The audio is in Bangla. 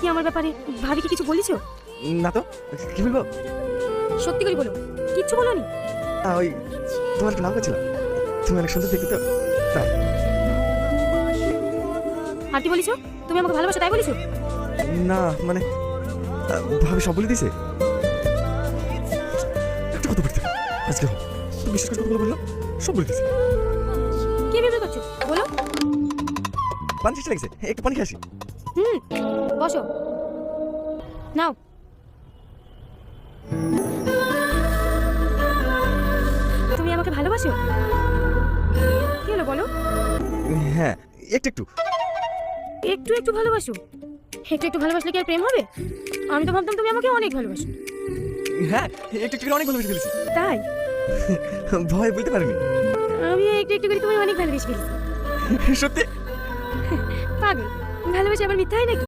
কি আমার ব্যাপারে ভাবিকে কিছু বলেছো? না তো, কি বলবো? সত্যি করে বলো, কিচ্ছু বলোনি? ওই তোমার একটা নাম ছিল, তুমি অনেক সুন্দর দেখতে তো, তাই। আর কি বলেছো? তুমি আমাকে ভালোবাসো তাই বলেছো? না মানে ভাবি সব বলে দিয়েছে। একটা কথা বলতে আজকে তুমি বিশ্বাস করে কথা বললাম, সব বলে দিয়েছে। কি ভেবে করছো বলো? পানি চেষ্টা লাগছে, একটু পানি খাসি। বসো, নাও। তুমি আমাকে ভালোবাসো? কি হলো বলো? হ্যাঁ, একটু একটু। একটু একটু ভালোবাসো? একটু একটু ভালোবাসলে কি আর প্রেম হবে? আমি তো ভাবতাম তুমি আমাকে অনেক ভালোবাসো। হ্যাঁ, একটু একটু করে অনেক ভালোবেসে ফেলেছি। তাই? ভয় বলতে পারিনি। আমি একটু একটু করে তোমায় অনেক ভালোবেসে ফেলেছি। সত্যি? পাগল, ভালোবেসে আবার মিথ্যা হয় নাকি?